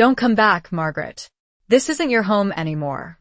Don't come back, Margaret. This isn't your home anymore.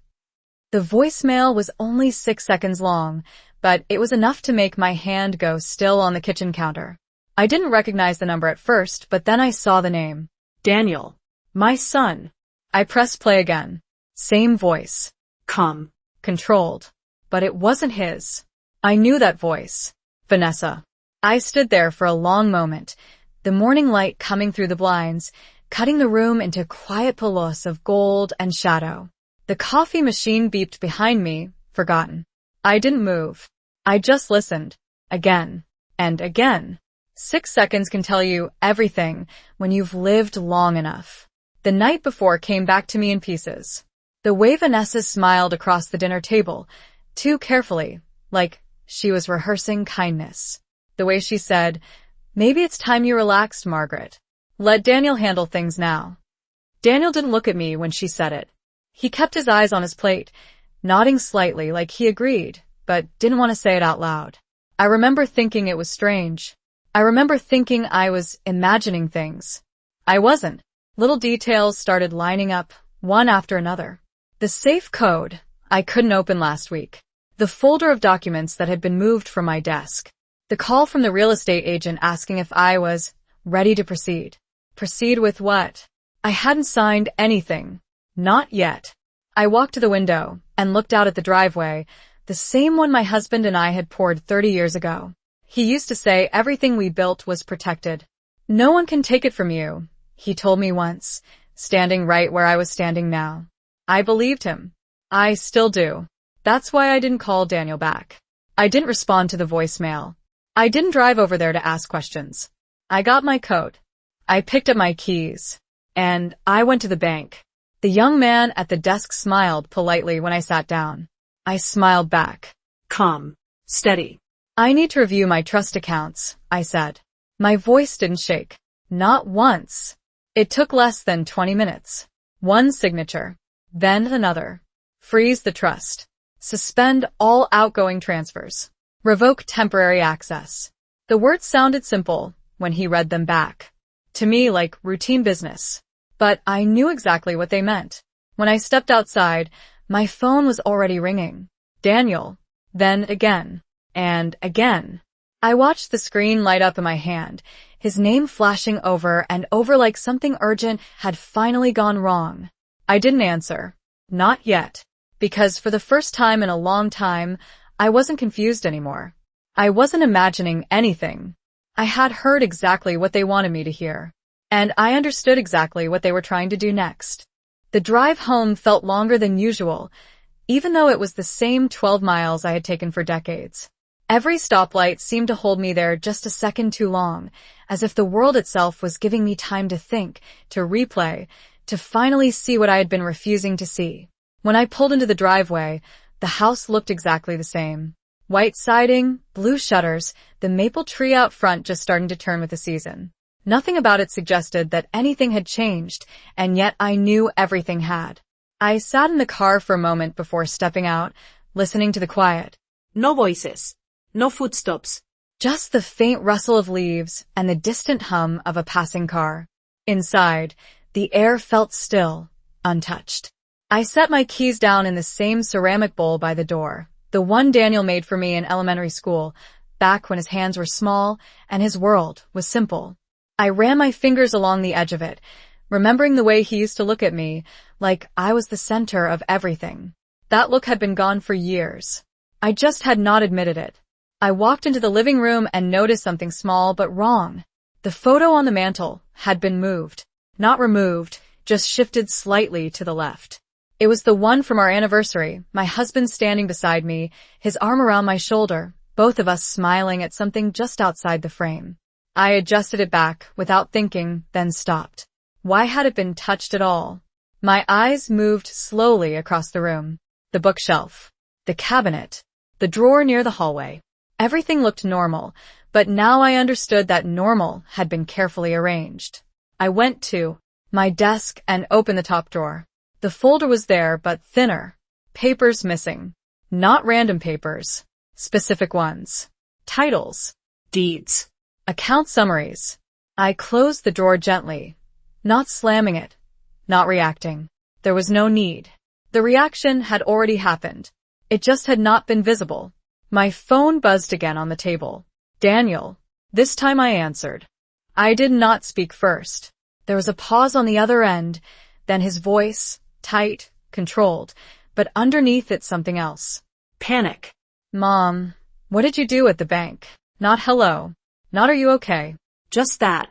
The voicemail was only 6 seconds long, but it was enough to make my hand go still on the kitchen counter. I didn't recognize the number at first, but then I saw the name. Daniel. My son. I pressed play again. Same voice. Calm. Controlled. But it wasn't his. I knew that voice. Vanessa. I stood there for a long moment, the morning light coming through the blinds, cutting the room into quiet pelos of gold and shadow. The coffee machine beeped behind me, forgotten. I didn't move. I just listened. Again. And again. 6 seconds can tell you everything when you've lived long enough. The night before came back to me in pieces. The way Vanessa smiled across the dinner table, too carefully, like she was rehearsing kindness. The way she said, "Maybe it's time you relaxed, Margaret. Let Daniel handle things now." Daniel didn't look at me when she said it. He kept his eyes on his plate, nodding slightly like he agreed, but didn't want to say it out loud. I remember thinking it was strange. I remember thinking I was imagining things. I wasn't. Little details started lining up, one after another. The safe code I couldn't open last week. The folder of documents that had been moved from my desk. The call from the real estate agent asking if I was ready to proceed. Proceed with what? I hadn't signed anything. Not yet. I walked to the window and looked out at the driveway, the same one my husband and I had poured 30 years ago. He used to say everything we built was protected. No one can take it from you, he told me once, standing right where I was standing now. I believed him. I still do. That's why I didn't call Daniel back. I didn't respond to the voicemail. I didn't drive over there to ask questions. I got my coat. I picked up my keys. And I went to the bank. The young man at the desk smiled politely when I sat down. I smiled back. Calm. Steady. I need to review my trust accounts, I said. My voice didn't shake. Not once. It took less than 20 minutes. One signature. Then another. Freeze the trust. Suspend all outgoing transfers. Revoke temporary access. The words sounded simple when he read them back. To me, like routine business. But I knew exactly what they meant. When I stepped outside, my phone was already ringing. Daniel. Then again. And again. I watched the screen light up in my hand, his name flashing over and over like something urgent had finally gone wrong. I didn't answer. Not yet. Because for the first time in a long time, I wasn't confused anymore. I wasn't imagining anything. I had heard exactly what they wanted me to hear. And I understood exactly what they were trying to do next. The drive home felt longer than usual, even though it was the same 12 miles I had taken for decades. Every stoplight seemed to hold me there just a second too long, as if the world itself was giving me time to think, to replay, to finally see what I had been refusing to see. When I pulled into the driveway, the house looked exactly the same. White siding, blue shutters, the maple tree out front just starting to turn with the season. Nothing about it suggested that anything had changed, and yet I knew everything had. I sat in the car for a moment before stepping out, listening to the quiet. No voices. No footsteps. Just the faint rustle of leaves and the distant hum of a passing car. Inside, the air felt still, untouched. I set my keys down in the same ceramic bowl by the door, the one Daniel made for me in elementary school, back when his hands were small and his world was simple. I ran my fingers along the edge of it, remembering the way he used to look at me, like I was the center of everything. That look had been gone for years. I just had not admitted it. I walked into the living room and noticed something small but wrong. The photo on the mantel had been moved. Not removed, just shifted slightly to the left. It was the one from our anniversary, my husband standing beside me, his arm around my shoulder, both of us smiling at something just outside the frame. I adjusted it back without thinking, then stopped. Why had it been touched at all? My eyes moved slowly across the room. The bookshelf. The cabinet. The drawer near the hallway. Everything looked normal, but now I understood that normal had been carefully arranged. I went to my desk and opened the top drawer. The folder was there, but thinner. Papers missing. Not random papers. Specific ones. Titles. Deeds. Account summaries. I closed the drawer gently. Not slamming it. not reacting. There was no need. The reaction had already happened. It just had not been visible. My phone buzzed again on the table. Daniel. This time I answered. I did not speak first. There was a pause on the other end, then his voice, tight, controlled, but underneath it something else. Panic. Mom, what did you do at the bank? Not hello. Not are you okay? Just that.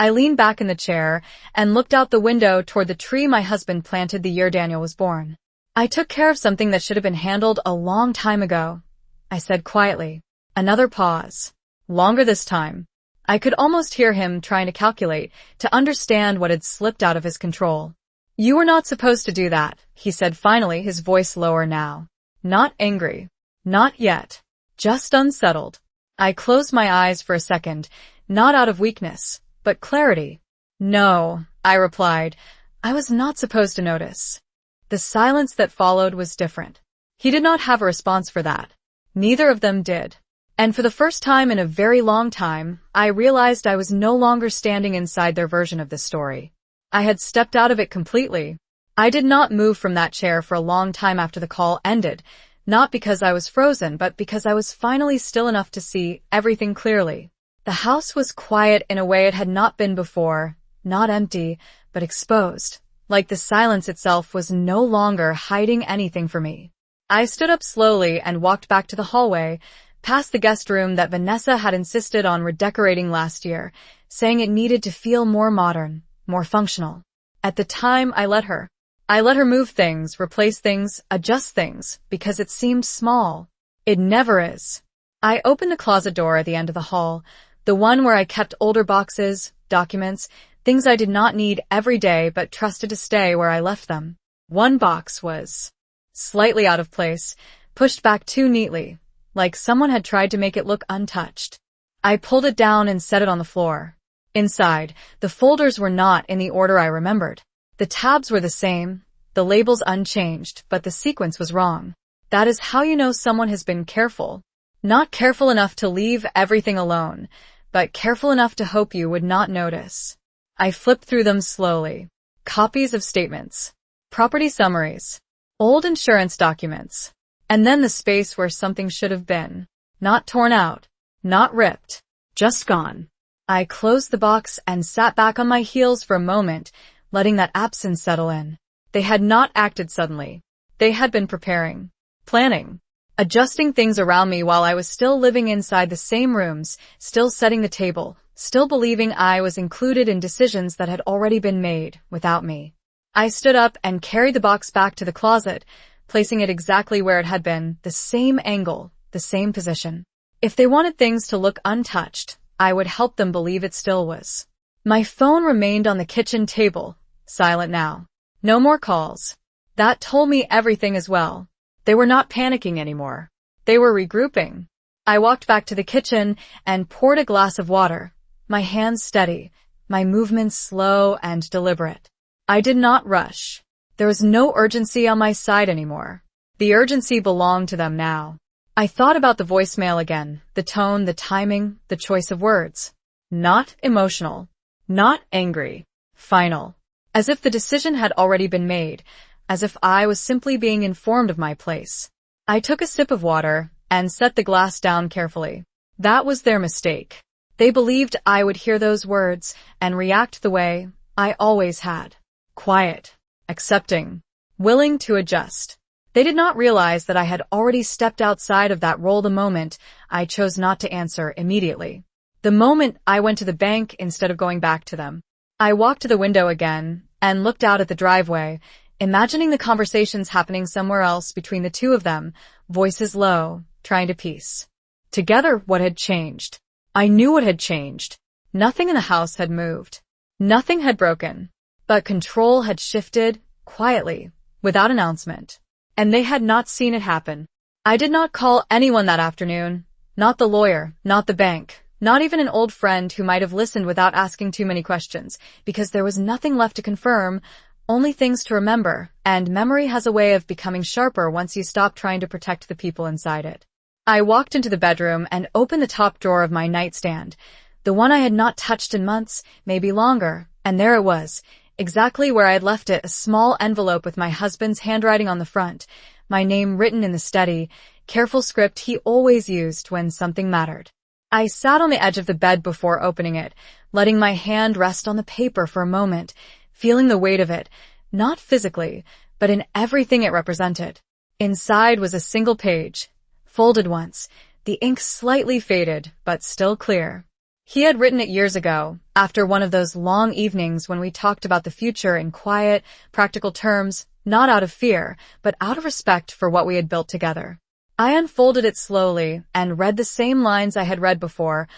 I leaned back in the chair and looked out the window toward the tree my husband planted the year Daniel was born. I took care of something that should have been handled a long time ago, I said quietly. Another pause. Longer this time. I could almost hear him trying to calculate, to understand what had slipped out of his control. You were not supposed to do that, he said finally, his voice lower now. Not angry. Not yet. Just unsettled. I closed my eyes for a second, not out of weakness, but clarity. No, I replied. I was not supposed to notice. The silence that followed was different. He did not have a response for that. Neither of them did. And for the first time in a very long time, I realized I was no longer standing inside their version of the story. I had stepped out of it completely. I did not move from that chair for a long time after the call ended, not because I was frozen, but because I was finally still enough to see everything clearly. The house was quiet in a way it had not been before, not empty, but exposed, like the silence itself was no longer hiding anything from me. I stood up slowly and walked back to the hallway, past the guest room that Vanessa had insisted on redecorating last year, saying it needed to feel more modern, more functional. At the time, I let her. I let her move things, replace things, adjust things, because it seemed small. It never is. I opened the closet door at the end of the hall, the one where I kept older boxes, documents, things I did not need every day but trusted to stay where I left them. One box was slightly out of place, pushed back too neatly, like someone had tried to make it look untouched. I pulled it down and set it on the floor. Inside, the folders were not in the order I remembered. The tabs were the same, the labels unchanged, but the sequence was wrong. That is how you know someone has been careful. Not careful enough to leave everything alone, but careful enough to hope you would not notice. I flipped through them slowly. Copies of statements, property summaries, old insurance documents, and then the space where something should have been. Not torn out, not ripped, just gone. I closed the box and sat back on my heels for a moment, letting that absence settle in. They had not acted suddenly. They had been preparing, planning, adjusting things around me while I was still living inside the same rooms, still setting the table, still believing I was included in decisions that had already been made without me. I stood up and carried the box back to the closet, placing it exactly where it had been, the same angle, the same position. If they wanted things to look untouched, I would help them believe it still was. My phone remained on the kitchen table, silent now. No more calls. That told me everything as well. They were not panicking anymore. They were regrouping. I walked back to the kitchen and poured a glass of water, my hands steady, my movements slow and deliberate. I did not rush. There was no urgency on my side anymore. The urgency belonged to them now. I thought about the voicemail again, the tone, the timing, the choice of words. Not emotional. Not angry. Final. As if the decision had already been made, as if I was simply being informed of my place. I took a sip of water and set the glass down carefully. That was their mistake. They believed I would hear those words and react the way I always had. Quiet. Accepting. Willing to adjust. They did not realize that I had already stepped outside of that role the moment I chose not to answer immediately. The moment I went to the bank instead of going back to them. I walked to the window again and looked out at the driveway, imagining the conversations happening somewhere else between the two of them, voices low, trying to piece together what had changed. I knew what had changed. Nothing in the house had moved. Nothing had broken. But control had shifted, quietly, without announcement. And they had not seen it happen. I did not call anyone that afternoon. Not the lawyer, not the bank, not even an old friend who might have listened without asking too many questions, because there was nothing left to confirm, only things to remember, and memory has a way of becoming sharper once you stop trying to protect the people inside it. I walked into the bedroom and opened the top drawer of my nightstand, the one I had not touched in months, maybe longer, and there it was, exactly where I had left it, a small envelope with my husband's handwriting on the front, my name written in the steady, careful script he always used when something mattered. I sat on the edge of the bed before opening it, letting my hand rest on the paper for a moment, feeling the weight of it, not physically, but in everything it represented. Inside was a single page, folded once, the ink slightly faded, but still clear. He had written it years ago, after one of those long evenings when we talked about the future in quiet, practical terms, not out of fear, but out of respect for what we had built together. I unfolded it slowly and read the same lines I had read before,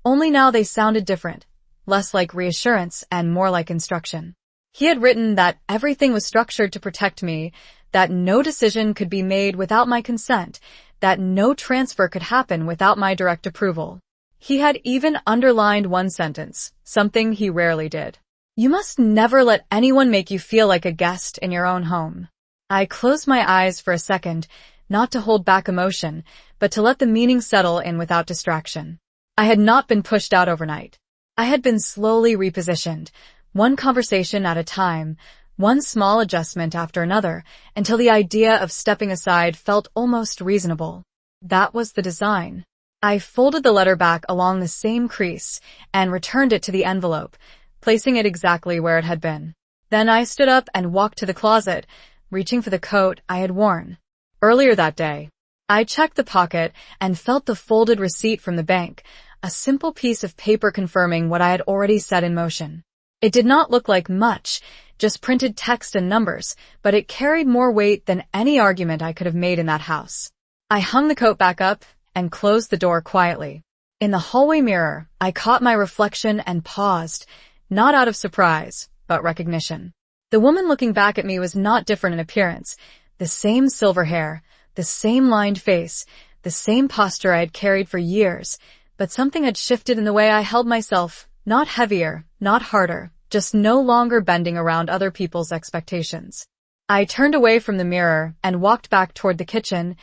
only now they sounded different, less like reassurance and more like instruction. He had written that everything was structured to protect me, that no decision could be made without my consent, that no transfer could happen without my direct approval. He had even underlined one sentence, something he rarely did. You must never let anyone make you feel like a guest in your own home. I closed my eyes for a second, not to hold back emotion, but to let the meaning settle in without distraction. I had not been pushed out overnight. I had been slowly repositioned, one conversation at a time, one small adjustment after another, until the idea of stepping aside felt almost reasonable. That was the design. I folded the letter back along the same crease and returned it to the envelope, placing it exactly where it had been. Then I stood up and walked to the closet, reaching for the coat I had worn earlier that day. I checked the pocket and felt the folded receipt from the bank, a simple piece of paper confirming what I had already set in motion. It did not look like much, just printed text and numbers, but it carried more weight than any argument I could have made in that house. I hung the coat back up and closed the door quietly. In the hallway mirror, I caught my reflection and paused, not out of surprise, but recognition. The woman looking back at me was not different in appearance. The same silver hair, the same lined face, the same posture I had carried for years, but something had shifted in the way I held myself, not heavier, not harder, just no longer bending around other people's expectations. I turned away from the mirror and walked back toward the kitchen,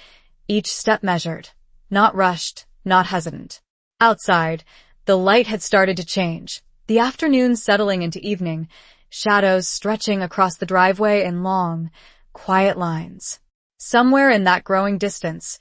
each step measured, not rushed, not hesitant. Outside, the light had started to change, the afternoon settling into evening, shadows stretching across the driveway in long, quiet lines. Somewhere in that growing distance,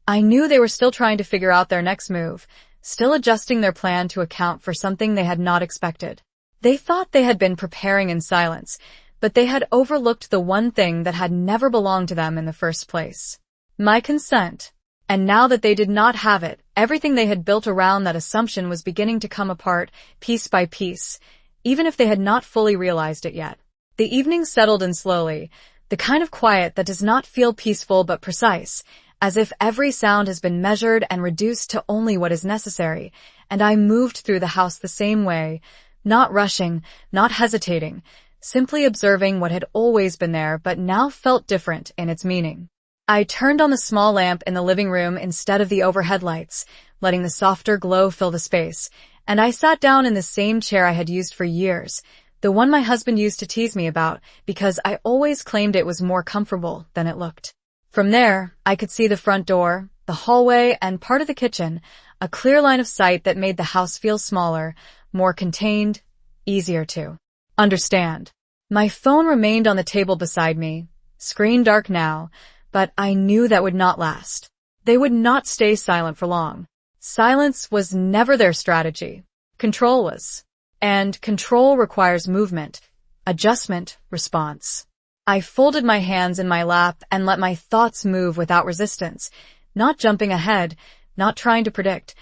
I knew they were still trying to figure out their next move, still adjusting their plan to account for something they had not expected. They thought they had been preparing in silence, but they had overlooked the one thing that had never belonged to them in the first place. My consent. And now that they did not have it, everything they had built around that assumption was beginning to come apart, piece by piece, even if they had not fully realized it yet. The evening settled in slowly, the kind of quiet that does not feel peaceful but precise, as if every sound has been measured and reduced to only what is necessary, and I moved through the house the same way, not rushing, not hesitating, simply observing what had always been there but now felt different in its meaning. I turned on the small lamp in the living room instead of the overhead lights, letting the softer glow fill the space, and I sat down in the same chair I had used for years, the one my husband used to tease me about because I always claimed it was more comfortable than it looked. From there, I could see the front door, the hallway, and part of the kitchen, a clear line of sight that made the house feel smaller, more contained, easier to understand. My phone remained on the table beside me, screen dark now, but I knew that would not last. They would not stay silent for long. Silence was never their strategy. Control was. And control requires movement, adjustment, response. I folded my hands in my lap and let my thoughts move without resistance, not jumping ahead, not trying to predict,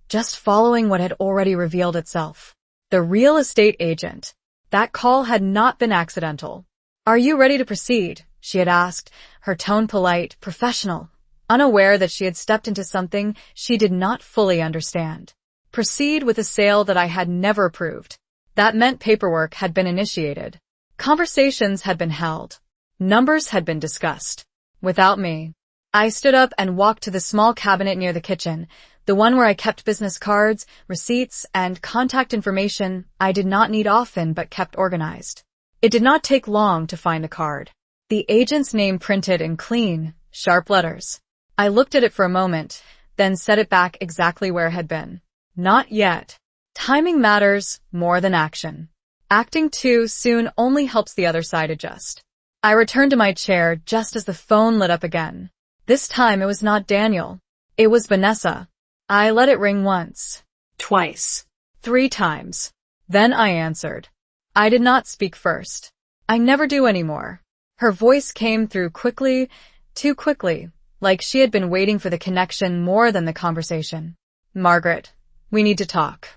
just following what had already revealed itself. The real estate agent. That call had not been accidental. "Are you ready to proceed?" she had asked, her tone polite, professional, unaware that she had stepped into something she did not fully understand. Proceed with a sale that I had never approved. That meant paperwork had been initiated. Conversations had been held. Numbers had been discussed. Without me. I stood up and walked to the small cabinet near the kitchen, the one where I kept business cards, receipts, and contact information I did not need often but kept organized. It did not take long to find the card. The agent's name printed in clean, sharp letters. I looked at it for a moment, then set it back exactly where it had been. Not yet. Timing matters more than action. Acting too soon only helps the other side adjust. I returned to my chair just as the phone lit up again. This time it was not Daniel. It was Vanessa. I let it ring once. Twice. 3 times. Then I answered. I did not speak first. I never do anymore. Her voice came through quickly, too quickly, like she had been waiting for the connection more than the conversation. Margaret, we need to talk.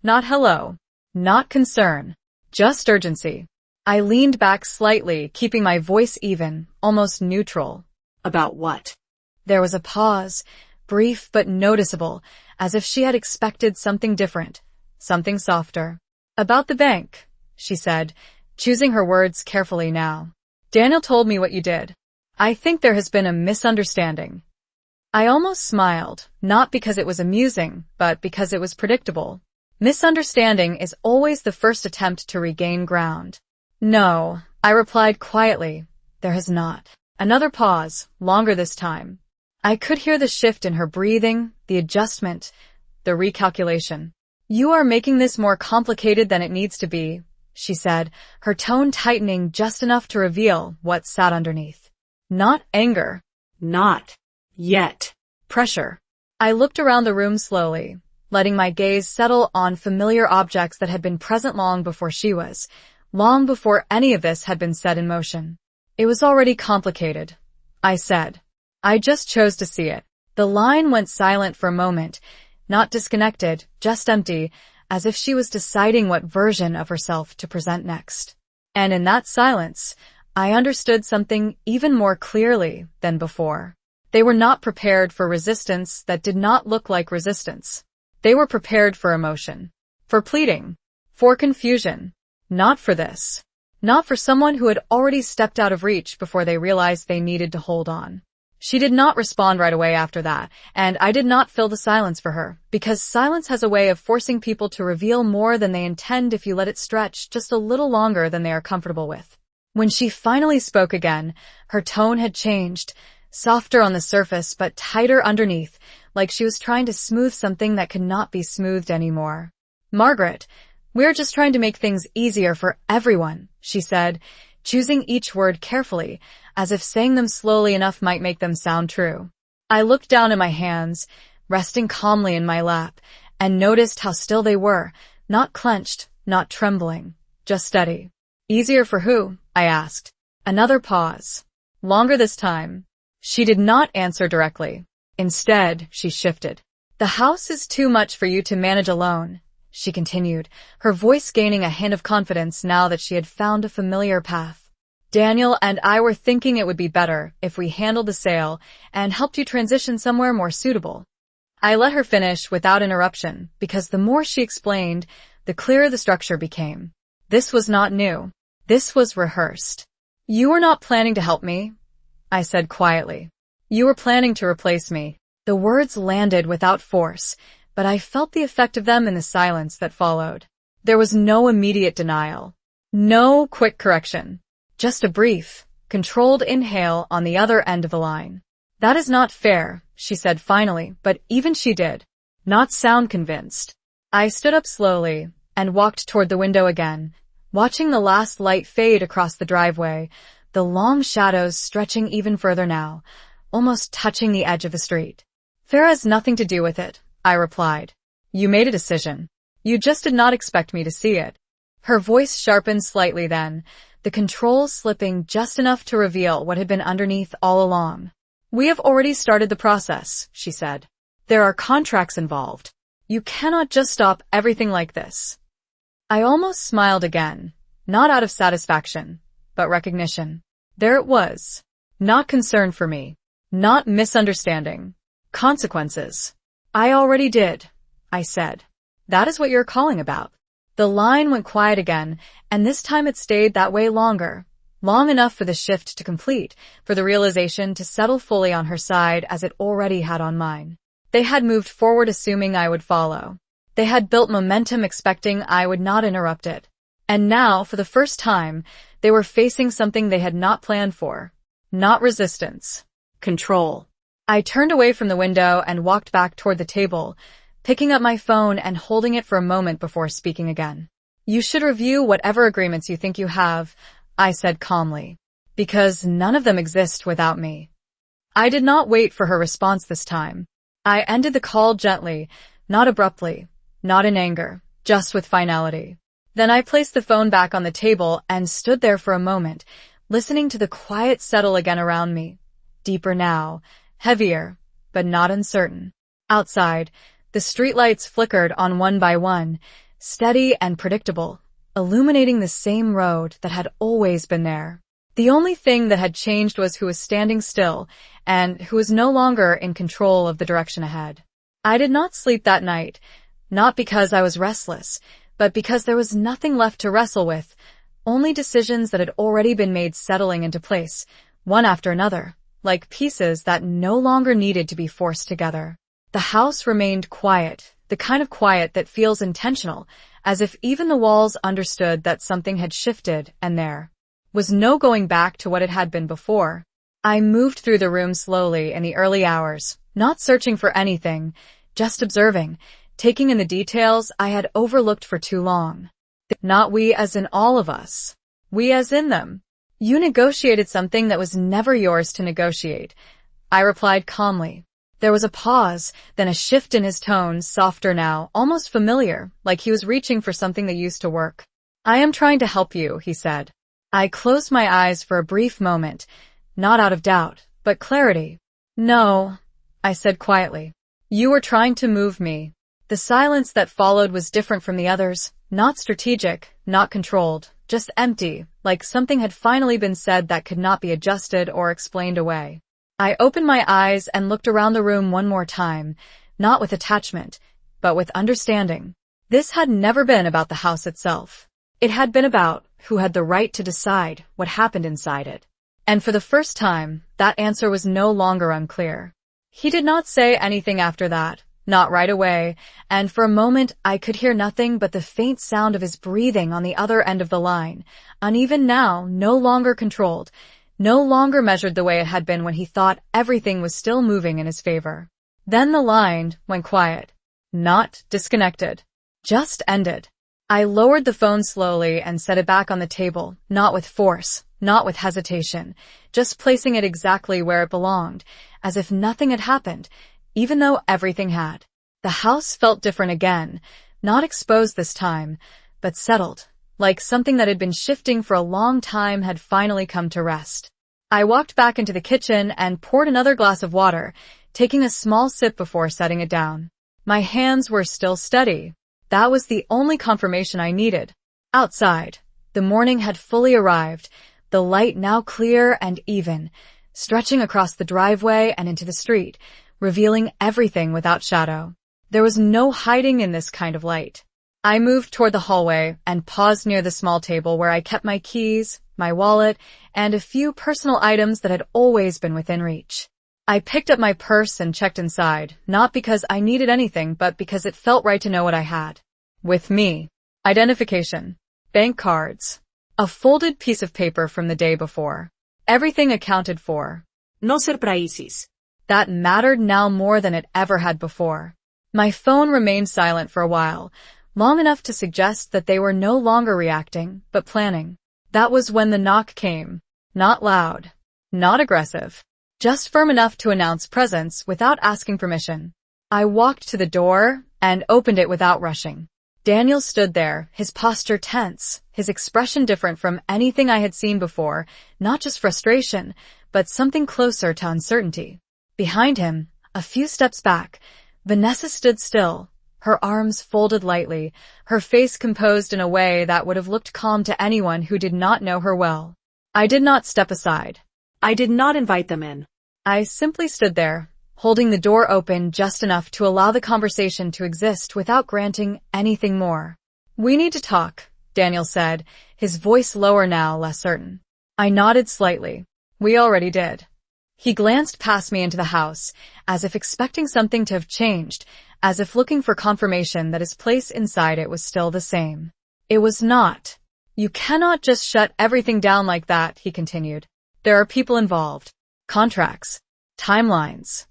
Not hello. Not concern. Just urgency. I leaned back slightly, keeping my voice even, almost neutral. About what? There was a pause, brief but noticeable, as if she had expected something different, something softer. About the bank, she said, choosing her words carefully now. Daniel told me what you did. I think there has been a misunderstanding. I almost smiled, not because it was amusing, but because it was predictable. Misunderstanding is always the first attempt to regain ground. No, I replied quietly. There has not. Another pause, longer this time. I could hear the shift in her breathing, the adjustment, the recalculation. You are making this more complicated than it needs to be, she said, her tone tightening just enough to reveal what sat underneath. Not anger. Not yet. Pressure. I looked around the room slowly, letting my gaze settle on familiar objects that had been present long before she was, long before any of this had been set in motion. It was already complicated, I said. I just chose to see it. The line went silent for a moment, not disconnected, just empty, as if she was deciding what version of herself to present next. And in that silence, I understood something even more clearly than before. They were not prepared for resistance that did not look like resistance. They were prepared for emotion, for pleading, for confusion. Not for this. Not for someone who had already stepped out of reach before they realized they needed to hold on. She did not respond right away after that, and I did not fill the silence for her, because silence has a way of forcing people to reveal more than they intend if you let it stretch just a little longer than they are comfortable with. When she finally spoke again, her tone had changed, softer on the surface but tighter underneath, like she was trying to smooth something that could not be smoothed anymore. Margaret, we're just trying to make things easier for everyone, she said, choosing each word carefully, as if saying them slowly enough might make them sound true. I looked down at my hands, resting calmly in my lap, and noticed how still they were, not clenched, not trembling, just steady. Easier for who? I asked. Another pause. Longer this time. She did not answer directly. Instead, she shifted. The house is too much for you to manage alone, she continued, her voice gaining a hint of confidence now that she had found a familiar path. Daniel and I were thinking it would be better if we handled the sale and helped you transition somewhere more suitable. I let her finish without interruption, because the more she explained, the clearer the structure became. This was not new. This was rehearsed. You were not planning to help me, I said quietly. You were planning to replace me. The words landed without force, but I felt the effect of them in the silence that followed. There was no immediate denial. No quick correction. Just a brief, controlled inhale on the other end of the line. That is not fair, she said finally, but even she did not sound convinced. I stood up slowly and walked toward the window again, watching the last light fade across the driveway, the long shadows stretching even further now, almost touching the edge of the street. Fair has nothing to do with it, I replied. You made a decision. You just did not expect me to see it. Her voice sharpened slightly then, the controls slipping just enough to reveal what had been underneath all along. We have already started the process, she said. There are contracts involved. You cannot just stop everything like this. I almost smiled again, not out of satisfaction, but recognition. There it was. Not concern for me. Not misunderstanding. Consequences. I already did, I said. That is what you're calling about. The line went quiet again, and this time it stayed that way longer. Long enough for the shift to complete, for the realization to settle fully on her side as it already had on mine. They had moved forward assuming I would follow. They had built momentum expecting I would not interrupt it. And now, for the first time, they were facing something they had not planned for. Not resistance. Control. I turned away from the window and walked back toward the table, picking up my phone and holding it for a moment before speaking again. You should review whatever agreements you think you have, I said calmly, because none of them exist without me. I did not wait for her response this time. I ended the call gently, not abruptly, not in anger, just with finality. Then I placed the phone back on the table and stood there for a moment, listening to the quiet settle again around me. Deeper now, heavier, but not uncertain. Outside, the streetlights flickered on one by one, steady and predictable, illuminating the same road that had always been there. The only thing that had changed was who was standing still and who was no longer in control of the direction ahead. I did not sleep that night, not because I was restless, but because there was nothing left to wrestle with, only decisions that had already been made settling into place, one after another, like pieces that no longer needed to be forced together. The house remained quiet, the kind of quiet that feels intentional, as if even the walls understood that something had shifted and there was no going back to what it had been before. I moved through the room slowly in the early hours, not searching for anything, just observing, taking in the details I had overlooked for too long. Not we as in all of us. We as in them. You negotiated something that was never yours to negotiate, I replied calmly. There was a pause, then a shift in his tone, softer now, almost familiar, like he was reaching for something that used to work. I am trying to help you, he said. I closed my eyes for a brief moment, not out of doubt, but clarity. No, I said quietly. You were trying to move me. The silence that followed was different from the others, not strategic, not controlled, just empty, like something had finally been said that could not be adjusted or explained away. I opened my eyes and looked around the room one more time, not with attachment, but with understanding. This had never been about the house itself. It had been about who had the right to decide what happened inside it. And for the first time, that answer was no longer unclear. He did not say anything after that, not right away, and for a moment I could hear nothing but the faint sound of his breathing on the other end of the line, uneven now, no longer controlled, no longer measured the way it had been when he thought everything was still moving in his favor. Then the line went quiet. Not disconnected. Just ended. I lowered the phone slowly and set it back on the table, not with force, not with hesitation, just placing it exactly where it belonged, as if nothing had happened, even though everything had. The house felt different again, not exposed this time, but settled, like something that had been shifting for a long time had finally come to rest. I walked back into the kitchen and poured another glass of water, taking a small sip before setting it down. My hands were still steady. That was the only confirmation I needed. Outside, the morning had fully arrived, the light now clear and even, stretching across the driveway and into the street, revealing everything without shadow. There was no hiding in this kind of light. I moved toward the hallway and paused near the small table where I kept my keys, my wallet, and a few personal items that had always been within reach. I picked up my purse and checked inside, not because I needed anything, but because it felt right to know what I had. With me. Identification. Bank cards. A folded piece of paper from the day before. Everything accounted for. No surprises. That mattered now more than it ever had before. My phone remained silent for a while, long enough to suggest that they were no longer reacting, but planning. That was when the knock came. Not loud. Not aggressive. Just firm enough to announce presence without asking permission. I walked to the door and opened it without rushing. Daniel stood there, his posture tense, his expression different from anything I had seen before, not just frustration, but something closer to uncertainty. Behind him, a few steps back, Vanessa stood still, her arms folded lightly, her face composed in a way that would have looked calm to anyone who did not know her well. I did not step aside. I did not invite them in. I simply stood there, holding the door open just enough to allow the conversation to exist without granting anything more. We need to talk, Daniel said, his voice lower now, less certain. I nodded slightly. We already did. He glanced past me into the house, as if expecting something to have changed, as if looking for confirmation that his place inside it was still the same. It was not. You cannot just shut everything down like that, he continued. There are people involved. Contracts. Timelines.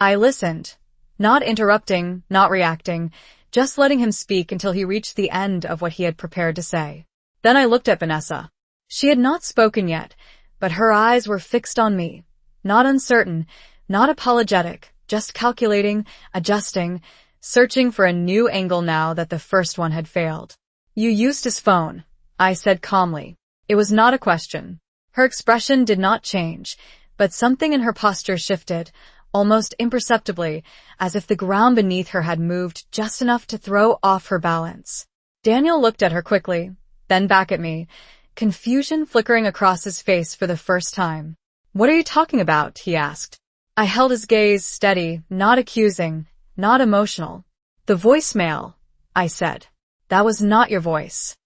I listened. Not interrupting, not reacting, just letting him speak until he reached the end of what he had prepared to say. Then I looked at Vanessa. She had not spoken yet, but her eyes were fixed on me. Not uncertain, not apologetic, just calculating, adjusting, searching for a new angle now that the first one had failed. "You used his phone," I said calmly. It was not a question. Her expression did not change, but something in her posture shifted, almost imperceptibly, as if the ground beneath her had moved just enough to throw off her balance. Daniel looked at her quickly, then back at me, confusion flickering across his face for the first time. "What are you talking about?" he asked. I held his gaze steady, not accusing, not emotional. "The voicemail," I said. "That was not your voice."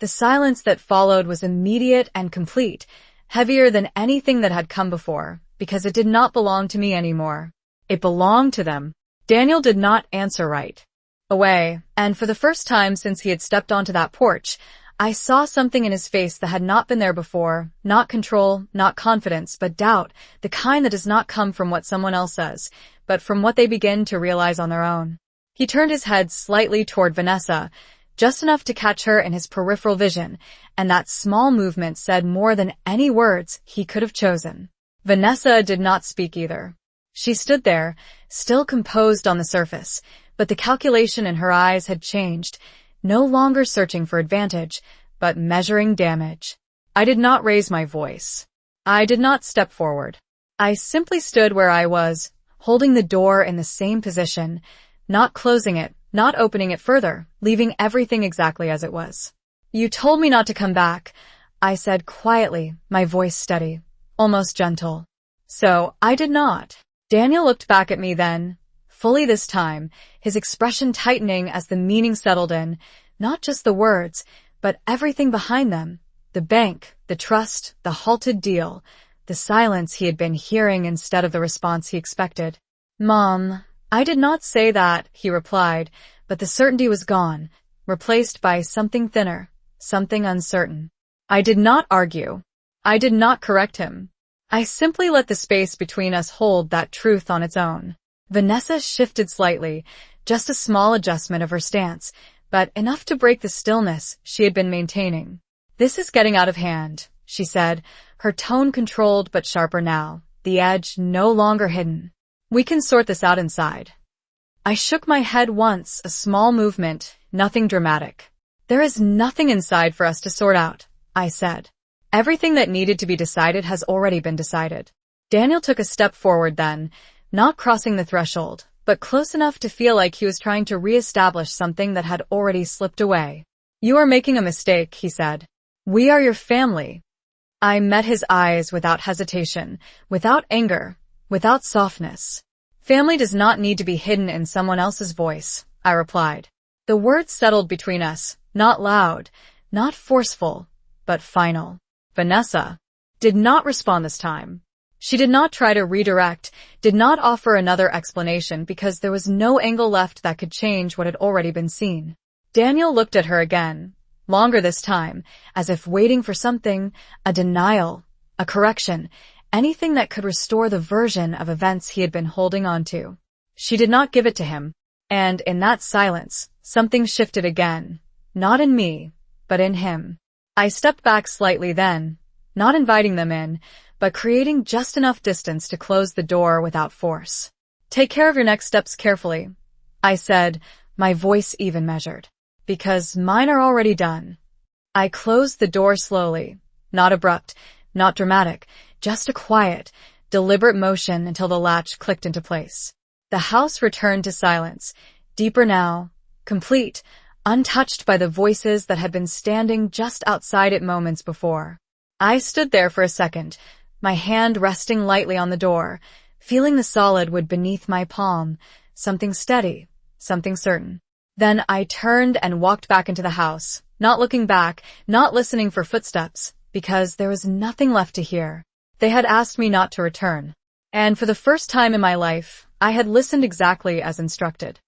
The silence that followed was immediate and complete, heavier than anything that had come before, because it did not belong to me anymore. It belonged to them. Daniel did not answer right away, and for the first time since he had stepped onto that porch, I saw something in his face that had not been there before, not control, not confidence, but doubt, the kind that does not come from what someone else says, but from what they begin to realize on their own. He turned his head slightly toward Vanessa, just enough to catch her in his peripheral vision, and that small movement said more than any words he could have chosen. Vanessa did not speak either. She stood there, still composed on the surface, but the calculation in her eyes had changed, no longer searching for advantage, but measuring damage. I did not raise my voice. I did not step forward. I simply stood where I was, holding the door in the same position, not closing it, not opening it further, leaving everything exactly as it was. "You told me not to come back," I said quietly, my voice steady, almost gentle. "So, I did not." Daniel looked back at me then, fully this time, his expression tightening as the meaning settled in, not just the words, but everything behind them, the bank, the trust, the halted deal, the silence he had been hearing instead of the response he expected. "Mom, I did not say that," he replied, but the certainty was gone, replaced by something thinner, something uncertain. I did not argue. I did not correct him. I simply let the space between us hold that truth on its own. Vanessa shifted slightly, just a small adjustment of her stance, but enough to break the stillness she had been maintaining. "This is getting out of hand," she said, her tone controlled but sharper now, the edge no longer hidden. "We can sort this out inside." I shook my head once, a small movement, nothing dramatic. "There is nothing inside for us to sort out," I said. "Everything that needed to be decided has already been decided." Daniel took a step forward then, not crossing the threshold, but close enough to feel like he was trying to re-establish something that had already slipped away. "You are making a mistake," he said. "We are your family." I met his eyes without hesitation, without anger, without softness. "Family does not need to be hidden in someone else's voice," I replied. The words settled between us, not loud, not forceful, but final. Vanessa did not respond this time. She did not try to redirect, did not offer another explanation because there was no angle left that could change what had already been seen. Daniel looked at her again, longer this time, as if waiting for something, a denial, a correction, anything that could restore the version of events he had been holding on to. She did not give it to him, and in that silence, something shifted again, not in me, but in him. I stepped back slightly then, not inviting them in, but creating just enough distance to close the door without force. "Take care of your next steps carefully," I said, my voice even measured, "because mine are already done." I closed the door slowly, not abrupt, not dramatic, just a quiet, deliberate motion until the latch clicked into place. The house returned to silence, deeper now, complete, untouched by the voices that had been standing just outside it moments before. I stood there for a second, my hand resting lightly on the door, feeling the solid wood beneath my palm, something steady, something certain. Then I turned and walked back into the house, not looking back, not listening for footsteps, because there was nothing left to hear. They had asked me not to return. And for the first time in my life, I had listened exactly as instructed.